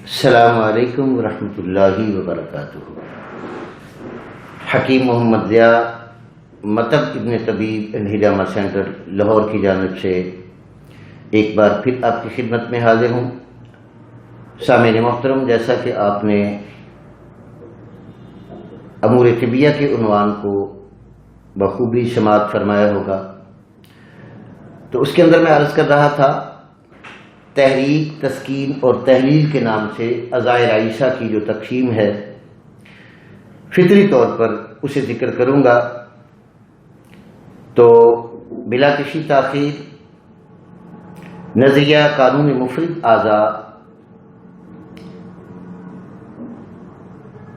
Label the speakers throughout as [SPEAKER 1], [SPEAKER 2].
[SPEAKER 1] السلام علیکم ورحمۃ اللہ وبرکاتہ۔ حکیم محمد ضیاء مطب ابن طبیب الحجامہ سینٹر لاہور کی جانب سے ایک بار پھر آپ کی خدمت میں حاضر ہوں۔ سامعین محترم، جیسا کہ آپ نے امور طبیہ کے عنوان کو بخوبی سماعت فرمایا ہوگا، تو اس کے اندر میں عرض کر رہا تھا تحریک، تسکین اور تحلیل کے نام سے عزائر عائشہ کی جو تقسیم ہے، فطری طور پر اسے ذکر کروں گا۔ تو بلا کسی تاخیر نظریہ قانون مفرد اعضاء،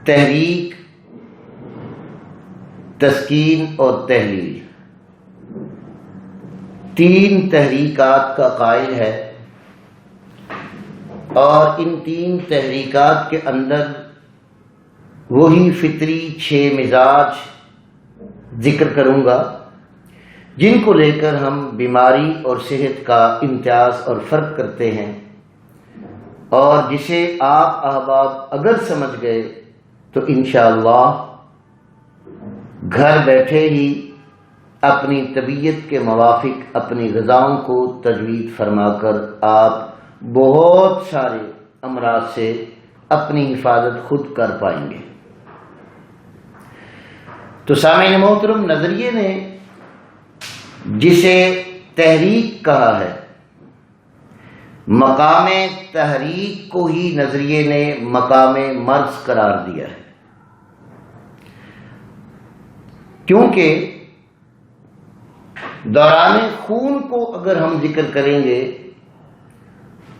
[SPEAKER 1] تحریک، تسکین اور تحلیل، تین تحریکات کا قائل ہے، اور ان تین تحریکات کے اندر وہی فطری 6 مزاج ذکر کروں گا جن کو لے کر ہم بیماری اور صحت کا امتیاز اور فرق کرتے ہیں، اور جسے آپ احباب اگر سمجھ گئے تو انشاءاللہ گھر بیٹھے ہی اپنی طبیعت کے موافق اپنی غذاؤں کو تجوید فرما کر آپ بہت سارے امراض سے اپنی حفاظت خود کر پائیں گے۔ تو سامعین محترم، نظریے نے جسے تحریک کہا ہے، مقام تحریک کو ہی نظریے نے مقام مرض قرار دیا ہے، کیونکہ دوران خون کو اگر ہم ذکر کریں گے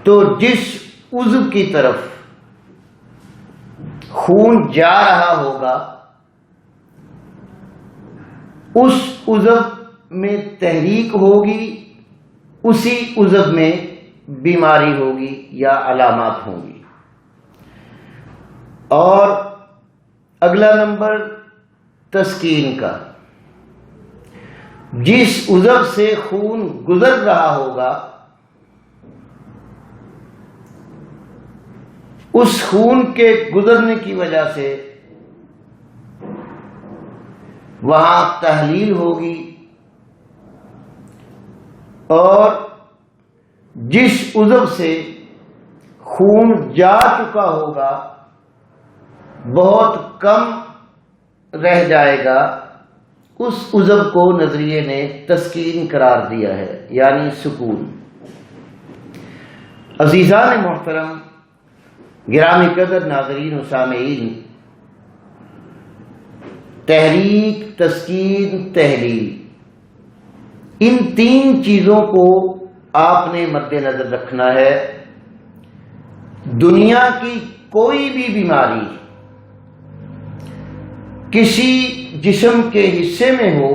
[SPEAKER 1] تو جس عضو کی طرف خون جا رہا ہوگا اس عضو میں تحریک ہوگی، اسی عضو میں بیماری ہوگی یا علامات ہوں گی۔ اور اگلا نمبر تسکین کا، جس عضو سے خون گزر رہا ہوگا اس خون کے گزرنے کی وجہ سے وہاں تحلیل ہوگی، اور جس عضو سے خون جا چکا ہوگا بہت کم رہ جائے گا، اس عضو کو نظریے نے تسکین قرار دیا ہے، یعنی سکون۔ عزیزان محترم، گرامی قدر ناظرین و سامعین، تحریک، تسکین، تحلیل، ان تین چیزوں کو آپ نے مد نظر رکھنا ہے۔ دنیا کی کوئی بھی بیماری کسی جسم کے حصے میں ہو،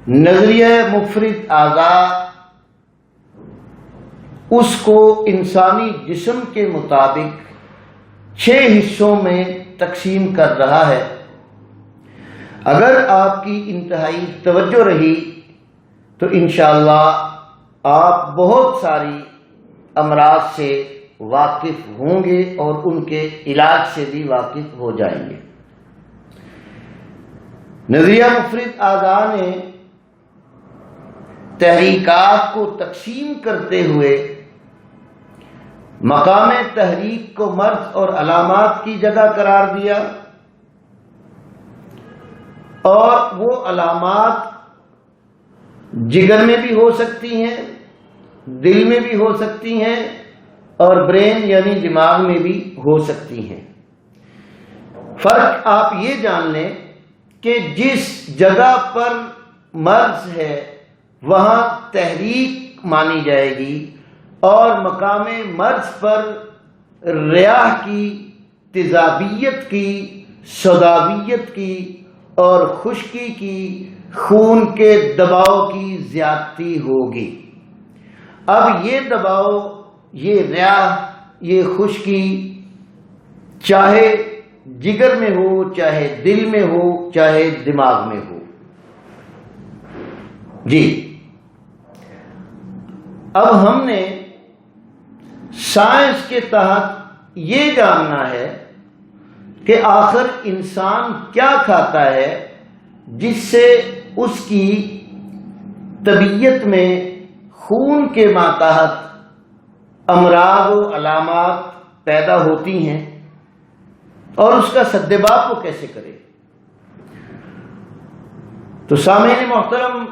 [SPEAKER 1] نظریہ مفرد اعضاء اس کو انسانی جسم کے مطابق 6 حصوں میں تقسیم کر رہا ہے۔ اگر آپ کی انتہائی توجہ رہی تو انشاءاللہ آپ بہت ساری امراض سے واقف ہوں گے اور ان کے علاج سے بھی واقف ہو جائیں گے۔ نظریہ مفرد اعضاء نے تحریکات کو تقسیم کرتے ہوئے مقام تحریک کو مرض اور علامات کی جگہ قرار دیا، اور وہ علامات جگر میں بھی ہو سکتی ہیں، دل میں بھی ہو سکتی ہیں، اور برین یعنی دماغ میں بھی ہو سکتی ہیں۔ فرق آپ یہ جان لیں کہ جس جگہ پر مرض ہے وہاں تحریک مانی جائے گی، اور مقام مرض پر ریاح کی، تیزابیت کی، سوداویت کی اور خشکی کی، خون کے دباؤ کی زیادتی ہوگی۔ اب یہ دباؤ، یہ ریاح، یہ خشکی چاہے جگر میں ہو، چاہے دل میں ہو، چاہے دماغ میں ہو، جی اب ہم نے سائنس کے تحت یہ جاننا ہے کہ آخر انسان کیا کھاتا ہے جس سے اس کی طبیعت میں خون کے ماتحت امراض و علامات پیدا ہوتی ہیں اور اس کا سدباب وہ کیسے کرے۔ تو سامعین محترم،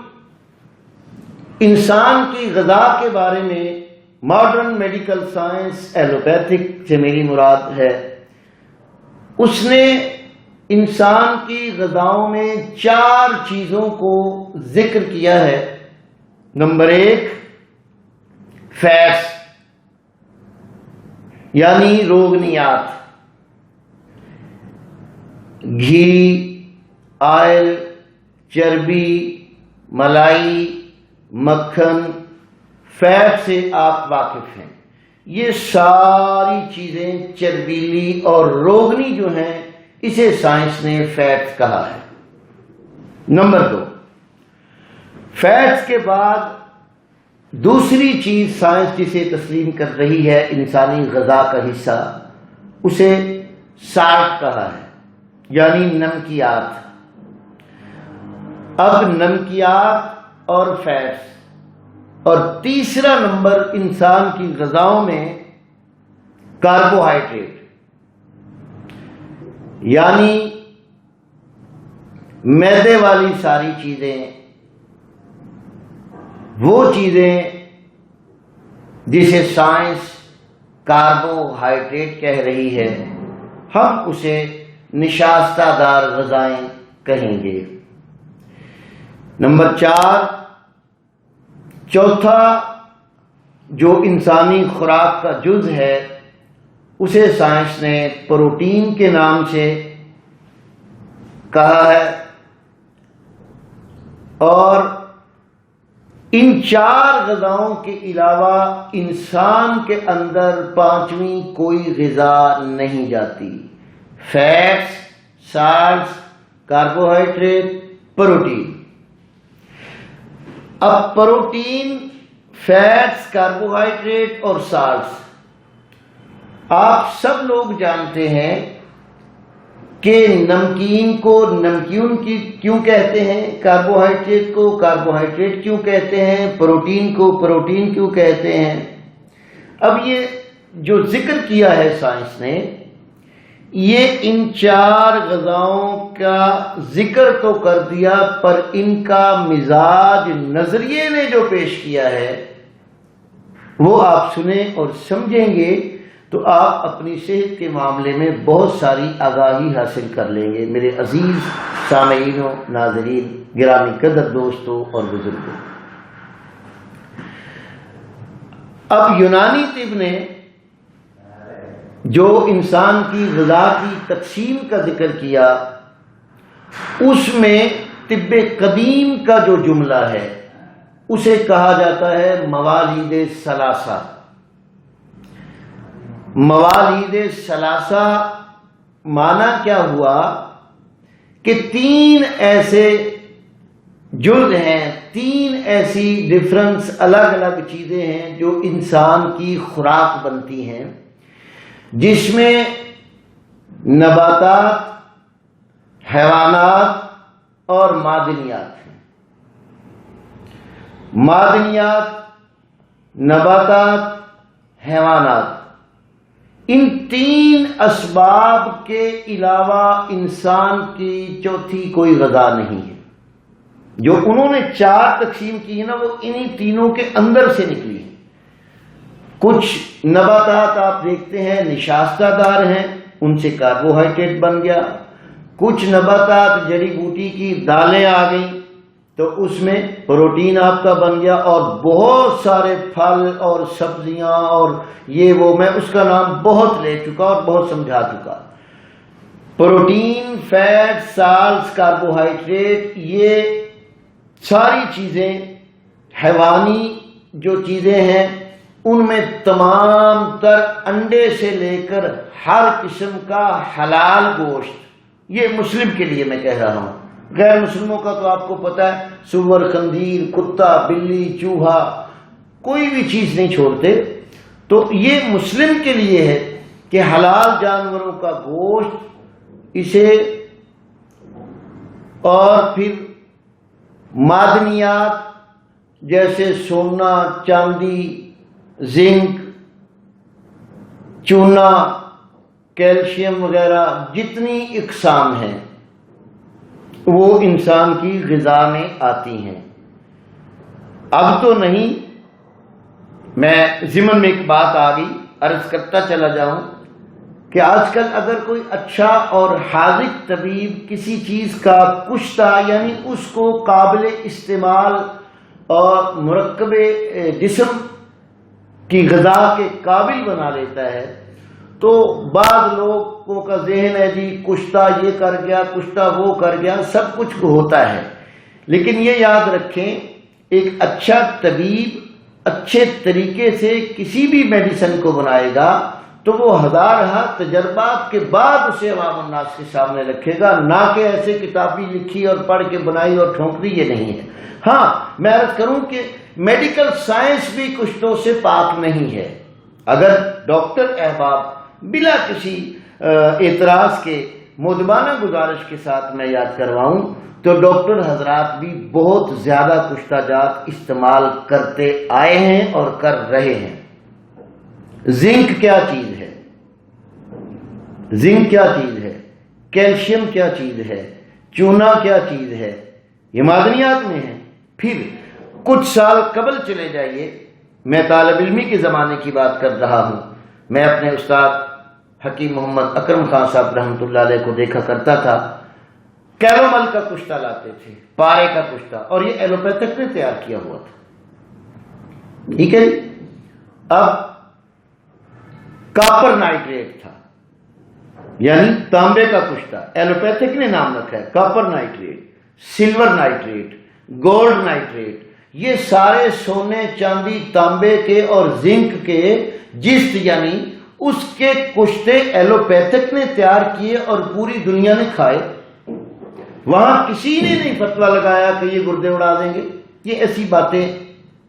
[SPEAKER 1] انسان کی غذا کے بارے میں ماڈرن میڈیکل سائنس، ایلوپیتھک سے میری مراد ہے، اس نے انسان کی غذاؤں میں 4 چیزوں کو ذکر کیا ہے۔ نمبر 1 فیٹس یعنی روغنیات، گھی، آئل، چربی، ملائی، مکھن، فیٹ سے آپ واقف ہیں۔ یہ ساری چیزیں چربیلی اور روغنی جو ہیں اسے سائنس نے فیٹس کہا ہے۔ نمبر 2 فیٹس کے بعد دوسری چیز سائنس جسے تسلیم کر رہی ہے انسانی غذا کا حصہ، اسے سالٹ کہا ہے، یعنی نمکیات۔ اب نمکیات اور فیٹس، اور تیسرا نمبر انسان کی غذاؤں میں کاربوہائیڈریٹ، یعنی میدے والی ساری چیزیں، وہ چیزیں جسے سائنس کاربوہائیڈریٹ کہہ رہی ہے، ہم اسے نشاستہ دار غذائیں کہیں گے۔ نمبر 4 چوتھا جو انسانی خوراک کا جز ہے اسے سائنس نے پروٹین کے نام سے کہا ہے، اور ان 4 غذاؤں کے علاوہ انسان کے اندر 5ویں کوئی غذا نہیں جاتی۔ Fats, salts, carbohydrate, protein. اب پروٹین، فیٹس، کاربوہائیڈریٹ اور سالٹس، آپ سب لوگ جانتے ہیں کہ نمکین کو نمکین کیوں کہتے ہیں، کاربوہائیڈریٹ کو کاربوہائیڈریٹ کیوں کہتے ہیں، پروٹین کو پروٹین کیوں کہتے ہیں۔ اب یہ جو ذکر کیا ہے سائنس نے، یہ ان 4 غذاؤں کا ذکر تو کر دیا، پر ان کا مزاج نظریے نے جو پیش کیا ہے وہ آپ سنیں اور سمجھیں گے تو آپ اپنی صحت کے معاملے میں بہت ساری آگاہی حاصل کر لیں گے۔ میرے عزیز سامعین و ناظرین، گرامی قدر دوستوں اور بزرگوں، اب یونانی طب نے جو انسان کی غذا کی تقسیم کا ذکر کیا، اس میں طب قدیم کا جو جملہ ہے اسے کہا جاتا ہے موالید ثلاثہ۔ موالید ثلاثہ معنی کیا ہوا کہ 3 ایسے جز ہیں، 3 ایسی ڈفرنس الگ الگ چیزیں ہیں جو انسان کی خوراک بنتی ہیں، جس میں نباتات، حیوانات اور معدنیات ہیں۔ معدنیات، نباتات، حیوانات، ان 3 اسباب کے علاوہ انسان کی چوتھی کوئی غذا نہیں ہے۔ جو انہوں نے 4 تقسیم کی ہے نا، وہ انہی تینوں کے اندر سے نکلی ہے۔ کچھ نباتات آپ دیکھتے ہیں نشاستہ دار ہیں، ان سے کاربوہائیڈریٹ بن گیا۔ کچھ نباتات جڑی بوٹی کی دالیں آ گئیں تو اس میں پروٹین آپ کا بن گیا، اور بہت سارے پھل اور سبزیاں اور یہ وہ، میں اس کا نام بہت لے چکا اور بہت سمجھا چکا۔ پروٹین، فیٹ، سالٹس، کاربوہائیڈریٹ، یہ ساری چیزیں حیوانی جو چیزیں ہیں ان میں تمام تر انڈے سے لے کر ہر قسم کا حلال گوشت، یہ مسلم کے لیے میں کہہ رہا ہوں، غیر مسلموں کا تو آپ کو پتہ ہے سور، خنزیر، کتا، بلی، چوہا، کوئی بھی چیز نہیں چھوڑتے۔ تو یہ مسلم کے لیے ہے کہ حلال جانوروں کا گوشت اسے اور پھر معدنیات جیسے سونا، چاندی، زنک، چونا، کیلشیم وغیرہ جتنی اقسام ہیں وہ انسان کی غذا میں آتی ہیں۔ اب تو نہیں، میں ضمن میں ایک بات آ گئی، عرض کرتا چلا جاؤں کہ آج کل اگر کوئی اچھا اور حاذق طبیب کسی چیز کا کشتہ یعنی اس کو قابل استعمال اور مرکب جسم کی غذا کے قابل بنا لیتا ہے تو بعض لوگوں کا ذہن ہے جی کشتہ یہ کر گیا، کشتہ وہ کر گیا، سب کچھ ہوتا ہے، لیکن یہ یاد رکھیں ایک اچھا طبیب اچھے طریقے سے کسی بھی میڈیسن کو بنائے گا تو وہ ہزارہ تجربات کے بعد اسے عوام الناس کے سامنے رکھے گا، نہ کہ ایسے کتابی لکھی اور پڑھ کے بنائی اور ٹھونک دی، یہ نہیں ہے۔ ہاں میں عرض کروں کہ میڈیکل سائنس بھی کشتوں سے پاک نہیں ہے۔ اگر ڈاکٹر احباب بلا کسی اعتراض کے مؤدبانہ گزارش کے ساتھ میں یاد کرواؤں تو ڈاکٹر حضرات بھی بہت زیادہ کشتہ جات استعمال کرتے آئے ہیں اور کر رہے ہیں۔ زنک کیا چیز ہے؟ زنک کیا چیز ہے؟ کیلشیم کیا چیز ہے؟ چونا کیا چیز ہے؟ یہ معدنیات میں ہے۔ پھر کچھ سال قبل چلے جائیے، میں طالب علمی کے زمانے کی بات کر رہا ہوں، میں اپنے استاد حکیم محمد اکرم خان صاحب رحمۃ اللہ علیہ کو دیکھا کرتا تھا، کیلومل کا کشتہ لاتے تھے، پارے کا کشتہ، اور یہ ایلوپیتھک نے تیار کیا ہوا تھا، ٹھیک ہے۔ اب کاپر نائٹریٹ تھا، یعنی تانبے کا کشتہ، ایلوپیتھک نے نام رکھا ہے copper nitrate, silver nitrate, gold nitrate, یہ سارے سونے، چاندی، تانبے کے اور زنک کے جست یعنی اس کے کشتے ایلوپیتھک نے تیار کیے اور پوری دنیا نے کھائے۔ وہاں کسی نے نہیں فتویٰ لگایا کہ یہ گردے اڑا دیں گے۔ یہ ایسی باتیں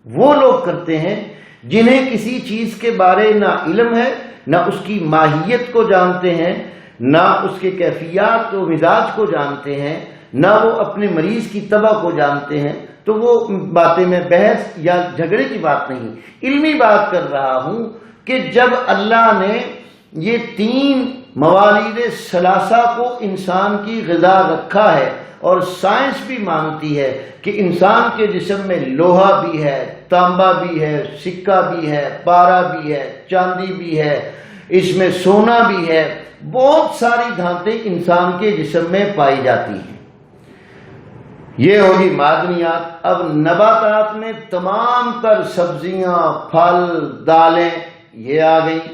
[SPEAKER 1] وہ لوگ کرتے ہیں جنہیں کسی چیز کے بارے نہ علم ہے، نہ اس کی ماہیت کو جانتے ہیں، نہ اس کے کیفیات و مزاج کو جانتے ہیں، نہ وہ اپنے مریض کی طبع کو جانتے ہیں۔ تو وہ باتیں میں بحث یا جھگڑے کی بات نہیں، علمی بات کر رہا ہوں کہ جب اللہ نے یہ 3 موالید ثلاثہ کو انسان کی غذا رکھا ہے، اور سائنس بھی مانتی ہے کہ انسان کے جسم میں لوہا بھی ہے، تانبا بھی ہے، سکہ بھی ہے، پارا بھی ہے، چاندی بھی ہے، اس میں سونا بھی ہے، بہت ساری دھاتیں انسان کے جسم میں پائی جاتی ہیں۔ یہ ہوگی معدنیات۔ اب نباتات میں تمام تر سبزیاں، پھل، دالیں یہ آ گئیں،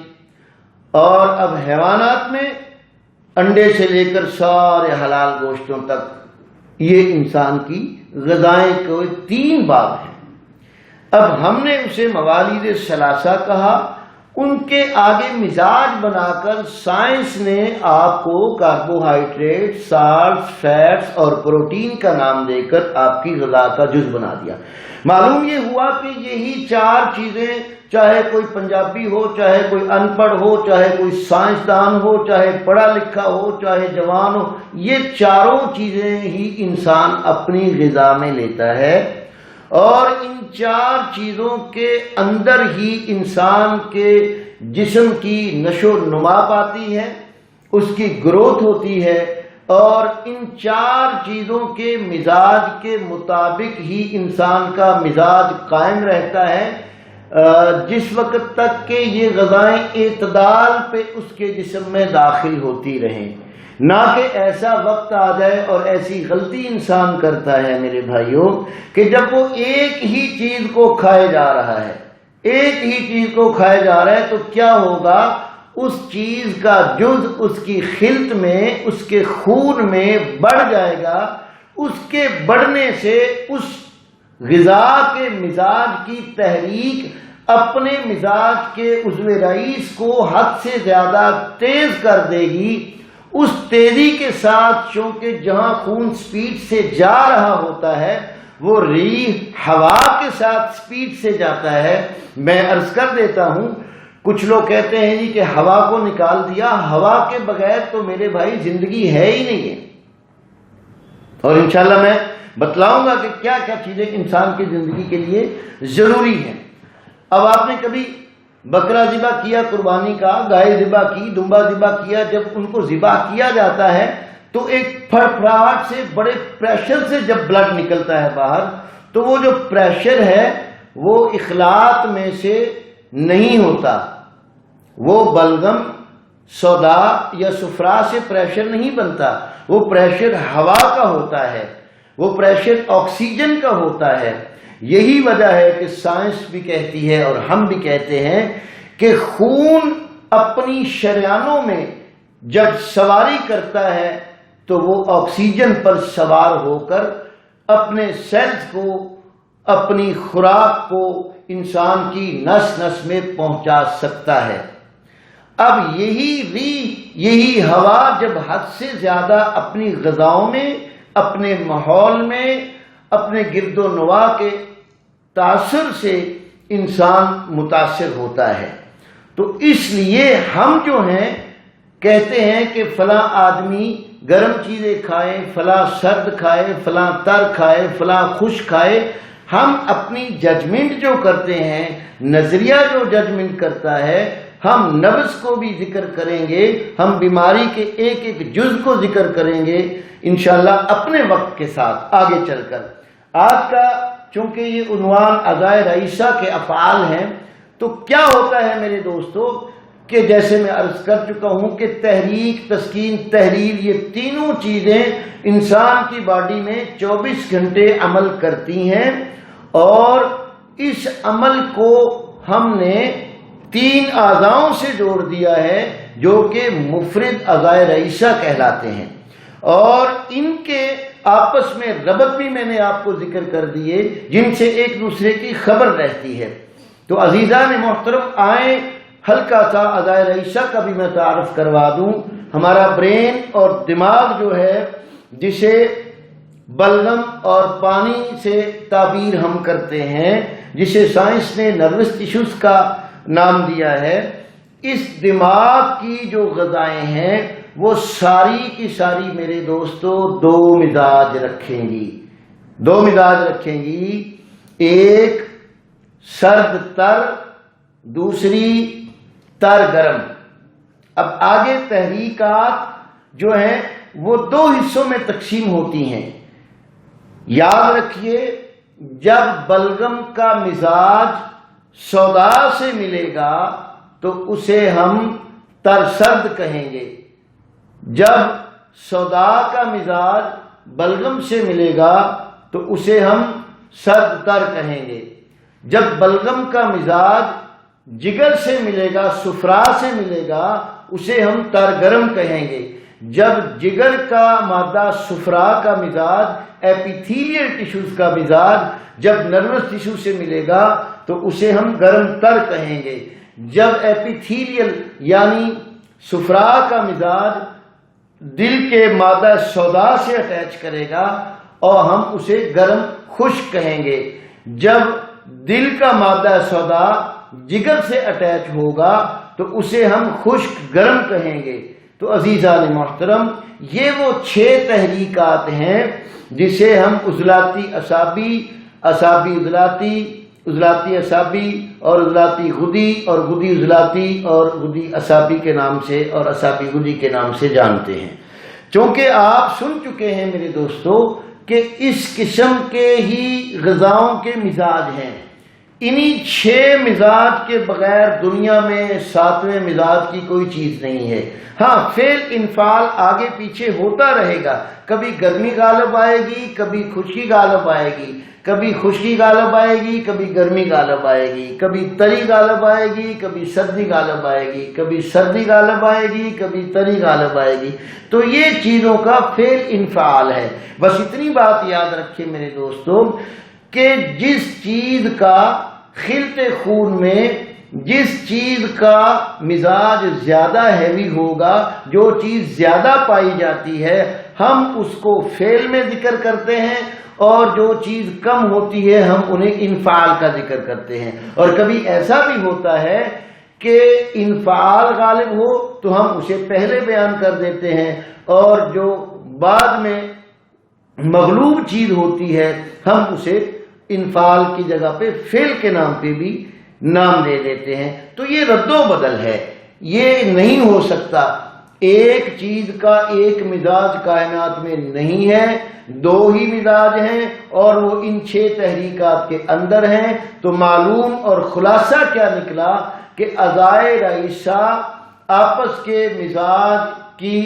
[SPEAKER 1] اور اب حیوانات میں انڈے سے لے کر سارے حلال گوشتوں تک یہ انسان کی غذائیں کو 3 باب ہیں۔ اب ہم نے اسے موالید ثلاثہ کہا، ان کے آگے مزاج بنا کر سائنس نے آپ کو کاربوہائیڈریٹ، سالٹ، فیٹس اور پروٹین کا نام دے کر آپ کی غذا کا جز بنا دیا۔ معلوم یہ ہوا کہ یہی 4 چیزیں، چاہے کوئی پنجابی ہو، چاہے کوئی ان پڑھ ہو، چاہے کوئی سائنسدان ہو، چاہے پڑھا لکھا ہو، چاہے جوان ہو، یہ 4 چیزیں ہی انسان اپنی غذا میں لیتا ہے، اور ان 4 چیزوں کے اندر ہی انسان کے جسم کی نشو و نما پاتی ہے، اس کی گروتھ ہوتی ہے، اور ان 4 چیزوں کے مزاج کے مطابق ہی انسان کا مزاج قائم رہتا ہے، جس وقت تک کہ یہ غذائیں اعتدال پہ اس کے جسم میں داخل ہوتی رہیں، نہ کہ ایسا وقت آ جائے، اور ایسی غلطی انسان کرتا ہے میرے بھائیوں کہ جب وہ ایک ہی چیز کو کھائے جا رہا ہے، ایک ہی چیز کو کھائے جا رہا ہے، تو کیا ہوگا، اس چیز کا جز اس کی خلط میں، اس کے خون میں بڑھ جائے گا، اس کے بڑھنے سے اس غذا کے مزاج کی تحریک اپنے مزاج کے عضو رئیس کو حد سے زیادہ تیز کر دے گی۔ اس تیزی کے ساتھ چونکہ جہاں خون سپیڈ سے جا رہا ہوتا ہے وہ ریح ہوا کے ساتھ سپیڈ سے جاتا ہے۔ میں عرض کر دیتا ہوں کچھ لوگ کہتے ہیں جی کہ ہوا کو نکال دیا، ہوا کے بغیر تو میرے بھائی زندگی ہے ہی نہیں ہے، اور انشاءاللہ میں بتلاؤں گا کہ کیا کیا چیزیں انسان کی زندگی کے لیے ضروری ہیں۔ اب آپ نے کبھی بکرا ذبح کیا، قربانی کا، گائے ذبح کی، دمبا ذبح کیا، جب ان کو ذبح کیا جاتا ہے تو ایک پھڑپھڑاہٹ سے، بڑے پریشر سے جب بلڈ نکلتا ہے باہر، تو وہ جو پریشر ہے وہ اخلاط میں سے نہیں ہوتا، وہ بلغم، سودا یا صفرا سے پریشر نہیں بنتا، وہ پریشر ہوا کا ہوتا ہے، وہ پریشر آکسیجن کا ہوتا ہے۔ یہی وجہ ہے کہ سائنس بھی کہتی ہے اور ہم بھی کہتے ہیں کہ خون اپنی شریانوں میں جب سواری کرتا ہے تو وہ آکسیجن پر سوار ہو کر اپنے سیلز کو، اپنی خوراک کو انسان کی نس نس میں پہنچا سکتا ہے۔ اب یہی ہوا جب حد سے زیادہ اپنی غذاؤں میں، اپنے ماحول میں، اپنے گرد و نواح کے تاثر سے انسان متاثر ہوتا ہے، تو اس لیے ہم جو ہیں کہتے ہیں کہ فلاں آدمی گرم چیزیں کھائے، فلاں سرد کھائے، فلاں تر کھائے، فلاں خشک کھائے۔ ہم اپنی ججمنٹ جو کرتے ہیں، نظریہ جو ججمنٹ کرتا ہے، ہم نبض کو بھی ذکر کریں گے، ہم بیماری کے ایک ایک جز کو ذکر کریں گے انشاءاللہ اپنے وقت کے ساتھ آگے چل کر۔ آج کا چونکہ یہ عنوان عزائے رئیسہ کے افعال ہیں، تو کیا ہوتا ہے میرے دوستو کہ جیسے میں عرض کر چکا ہوں کہ تحریک، تسکین، تحلیل، یہ تینوں چیزیں انسان کی باڈی میں 24 گھنٹے عمل کرتی ہیں، اور اس عمل کو ہم نے 3 اعضاؤں سے جوڑ دیا ہے جو کہ مفرد عزائے رئیسہ کہلاتے ہیں، اور ان کے آپس میں ربط بھی میں نے آپ کو ذکر کر دیے جن سے ایک دوسرے کی خبر رہتی ہے۔ تو عزیزان محترم، آئیں ہلکا سا عزائے رئیسہ کا بھی میں تعارف کروا دوں۔ ہمارا برین اور دماغ جو ہے، جسے بلغم اور پانی سے تعبیر ہم کرتے ہیں، جسے سائنس نے نروس ٹیشوز کا نام دیا ہے، اس دماغ کی جو غذائیں ہیں وہ ساری کی ساری میرے دوستو 2 مزاج رکھیں گی، 2 مزاج رکھیں گی، ایک سرد تر، دوسری تر گرم۔ اب آگے تحریکات جو ہیں وہ 2 حصوں میں تقسیم ہوتی ہیں۔ یاد رکھیے، جب بلغم کا مزاج سودا سے ملے گا تو اسے ہم تر سرد کہیں گے، جب سودا کا مزاج بلغم سے ملے گا تو اسے ہم سرد تر کہیں گے، جب بلغم کا مزاج جگر سے ملے گا، صفرا سے ملے گا، اسے ہم تر گرم کہیں گے، جب جگر کا مادہ صفرا کا مزاج، ایپیتھیلیل ٹیشوز کا مزاج جب نروس ٹیشو سے ملے گا تو اسے ہم گرم تر کہیں گے، جب ایپیتھیلیل یعنی صفرا کا مزاج دل کے مادہ سودا سے اٹیچ کرے گا اور ہم اسے گرم خشک کہیں گے، جب دل کا مادہ سودا جگر سے اٹیچ ہوگا تو اسے ہم خشک گرم کہیں گے۔ تو عزیزان محترم، یہ وہ 6 تحریکات ہیں جسے ہم عضلاتی اعصابی، اعصابی عضلاتی، عضلاتی اعصابی اور عضلاتی غدی اور غدی عضلاتی اور غدی اعصابی کے نام سے اور اعصابی غدی کے نام سے جانتے ہیں۔ چونکہ آپ سن چکے ہیں میرے دوستو کہ اس قسم کے ہی غذاؤں کے مزاج ہیں، انہی 6 مزاج کے بغیر دنیا میں 7ویں مزاج کی کوئی چیز نہیں ہے۔ ہاں، فعل انفعال آگے پیچھے ہوتا رہے گا، کبھی گرمی غالب آئے گی، کبھی خشکی غالب آئے گی، کبھی خشکی غالب آئے گی، کبھی گرمی غالب آئے گی، کبھی تری غالب آئے گی، کبھی سردی غالب آئے گی، کبھی سردی غالب آئے گی، کبھی تری غالب آئے گی۔ تو یہ چیزوں کا فعل انفعال ہے۔ بس اتنی بات یاد رکھیں میرے دوستو کہ جس چیز کا خلط خون میں، جس چیز کا مزاج زیادہ ہیوی ہوگا، جو چیز زیادہ پائی جاتی ہے، ہم اس کو فعل میں ذکر کرتے ہیں، اور جو چیز کم ہوتی ہے ہم انہیں انفعال کا ذکر کرتے ہیں۔ اور کبھی ایسا بھی ہوتا ہے کہ انفعال غالب ہو تو ہم اسے پہلے بیان کر دیتے ہیں، اور جو بعد میں مغلوب چیز ہوتی ہے ہم اسے انفعال کی جگہ پہ فعل کے نام پہ بھی نام دے دیتے ہیں۔ تو یہ رد و بدل ہے، یہ نہیں ہو سکتا۔ ایک چیز کا ایک مزاج کائنات میں نہیں ہے، دو ہی مزاج ہیں، اور وہ ان 6 تحریکات کے اندر ہیں۔ تو معلوم اور خلاصہ کیا نکلا کہ اعضائے رئیسہ آپس کے مزاج کی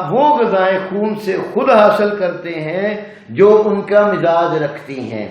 [SPEAKER 1] وہ غذائیں خون سے خود حاصل کرتے ہیں جو ان کا مزاج رکھتی ہیں۔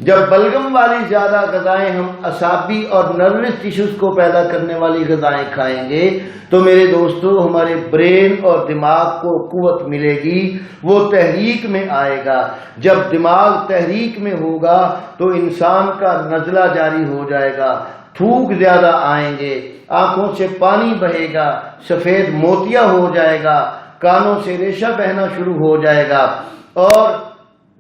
[SPEAKER 1] جب بلغم والی زیادہ غذائیں ہم اعصابی اور نروس ٹیشوز کو پیدا کرنے والی غذائیں کھائیں گے تو میرے دوستو ہمارے برین اور دماغ کو قوت ملے گی، وہ تحریک میں آئے گا۔ جب دماغ تحریک میں ہوگا تو انسان کا نزلہ جاری ہو جائے گا، پھوک زیادہ آئیں گے، آنکھوں سے پانی بہے گا، سفید موتیا ہو جائے گا، کانوں سے ریشہ بہنا شروع ہو جائے گا۔ اور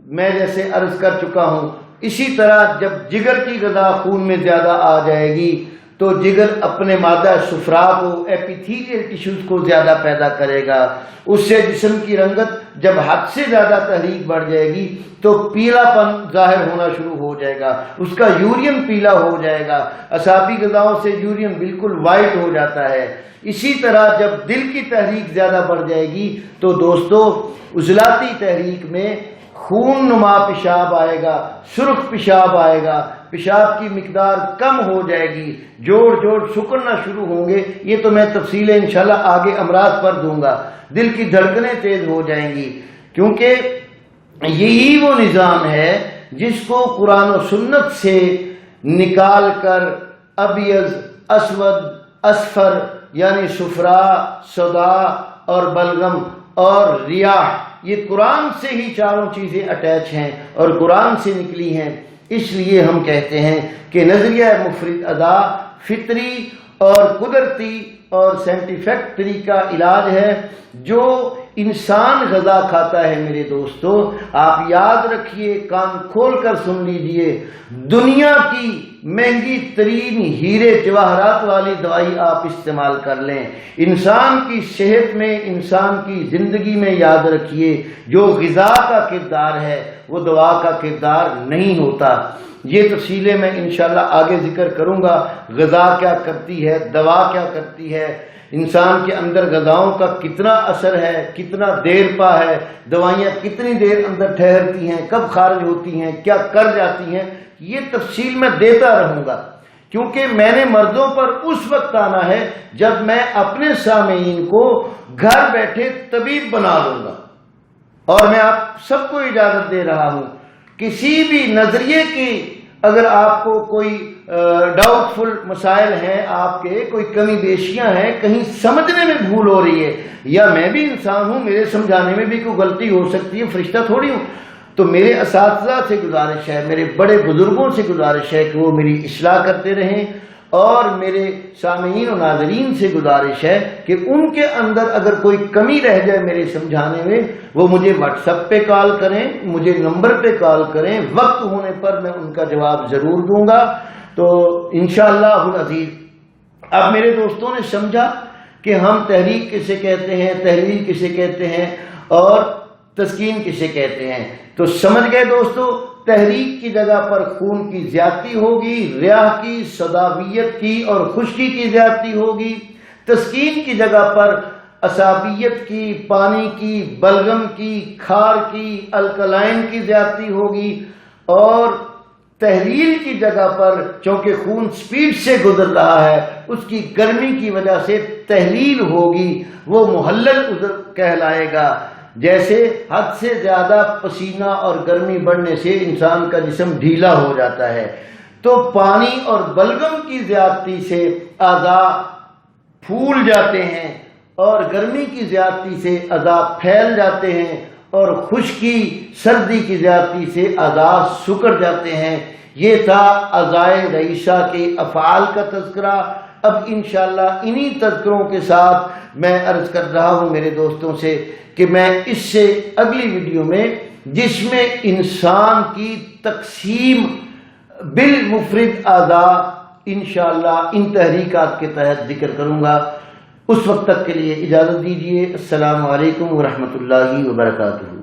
[SPEAKER 1] میں جیسے عرض کر چکا ہوں، اسی طرح جب جگر کی غذا خون میں زیادہ آ جائے گی تو جگر اپنے مادہ صفرا کو، ایپیتھیلیل ٹیشوز کو زیادہ پیدا کرے گا۔ اس سے جسم کی رنگت جب حد سے زیادہ تحریک بڑھ جائے گی تو پیلا پن ظاہر ہونا شروع ہو جائے گا، اس کا یورین پیلا ہو جائے گا۔ اعصابی غذاؤں سے یورین بالکل وائٹ ہو جاتا ہے۔ اسی طرح جب دل کی تحریک زیادہ بڑھ جائے گی تو دوستو عضلاتی تحریک میں خون نما پیشاب آئے گا، سرخ پیشاب آئے گا، پیشاب کی مقدار کم ہو جائے گی، جوڑ سکڑنا شروع ہوں گے۔ یہ تو میں تفصیلیں انشاءاللہ آگے امراض پر دوں گا۔ دل کی دھڑکنیں تیز ہو جائیں گی، کیونکہ یہی وہ نظام ہے جس کو قرآن و سنت سے نکال کر ابیض، اسود، اصفر یعنی صفرا، سودا اور بلغم اور ریاح، یہ قرآن سے ہی چاروں چیزیں اٹیچ ہیں اور قرآن سے نکلی ہیں۔ اس لیے ہم کہتے ہیں کہ نظریہ مفرد ادا فطری اور قدرتی اور سائنٹیفک طریقہ علاج ہے۔ جو انسان غذا کھاتا ہے میرے دوستو، آپ یاد رکھیے، کان کھول کر سن لیجئے، دنیا کی مہنگی ترین ہیرے جواہرات والی دوائی آپ استعمال کر لیں، انسان کی صحت میں، انسان کی زندگی میں یاد رکھیے جو غذا کا کردار ہے وہ دوا کا کردار نہیں ہوتا۔ یہ تفصیلیں میں انشاءاللہ آگے ذکر کروں گا، غذا کیا کرتی ہے، دوا کیا کرتی ہے، انسان کے اندر غذاؤں کا کتنا اثر ہے، کتنا دیر پا ہے، دوائیاں کتنی دیر اندر ٹھہرتی ہیں، کب خارج ہوتی ہیں، کیا کر جاتی ہیں، یہ تفصیل میں دیتا رہوں گا، کیونکہ میں نے مردوں پر اس وقت آنا ہے جب میں اپنے سامعین کو گھر بیٹھے طبیب بنا لوں گا۔ اور میں آپ سب کو اجازت دے رہا ہوں، کسی بھی نظریے کی اگر آپ کو کوئی ڈاؤٹ فل مسائل ہیں، آپ کے کوئی کمی بیشیاں ہیں، کہیں سمجھنے میں بھول ہو رہی ہے، یا میں بھی انسان ہوں، میرے سمجھانے میں بھی کوئی غلطی ہو سکتی ہے، فرشتہ تھوڑی ہوں، تو میرے اساتذہ سے گزارش ہے، میرے بڑے بزرگوں سے گزارش ہے کہ وہ میری اصلاح کرتے رہیں، اور میرے سامعین و ناظرین سے گزارش ہے کہ ان کے اندر اگر کوئی کمی رہ جائے میرے سمجھانے میں، وہ مجھے واٹس ایپ پہ کال کریں، مجھے نمبر پہ کال کریں، وقت ہونے پر میں ان کا جواب ضرور دوں گا۔ تو انشاءاللہ العزیز اب میرے دوستوں نے سمجھا کہ ہم تحریک کسے کہتے ہیں، تحلیل کسے کہتے ہیں، اور تسکین کسے کہتے ہیں۔ تو سمجھ گئے دوستو، تحریک کی جگہ پر خون کی زیادتی ہوگی، ریاح کی، صداویت کی اور خشکی کی زیادتی ہوگی۔ تسکین کی جگہ پر اعصابیت کی، پانی کی، بلغم کی، کھار کی، الکلائن کی زیادتی ہوگی، اور تحلیل کی جگہ پر چونکہ خون سپیڈ سے گزر رہا ہے اس کی گرمی کی وجہ سے تحلیل ہوگی، وہ محلل عذر کہلائے گا۔ جیسے حد سے زیادہ پسینہ اور گرمی بڑھنے سے انسان کا جسم ڈھیلا ہو جاتا ہے، تو پانی اور بلغم کی زیادتی سے اعضاء پھول جاتے ہیں، اور گرمی کی زیادتی سے اعضاء پھیل جاتے ہیں، اور خشکی سردی کی زیادتی سے اعضاء سکڑ جاتے ہیں۔ یہ تھا اعضائے رئیسہ کے افعال کا تذکرہ۔ اب انشاءاللہ انہی تذکروں کے ساتھ میں عرض کر رہا ہوں میرے دوستوں سے کہ میں اس سے اگلی ویڈیو میں، جس میں انسان کی تقسیم بالمفرد اعضاء انشاءاللہ ان تحریکات کے تحت ذکر کروں گا۔ اس وقت تک کے لیے اجازت دیجیے۔ السلام علیکم ورحمۃ اللہ وبرکاتہ۔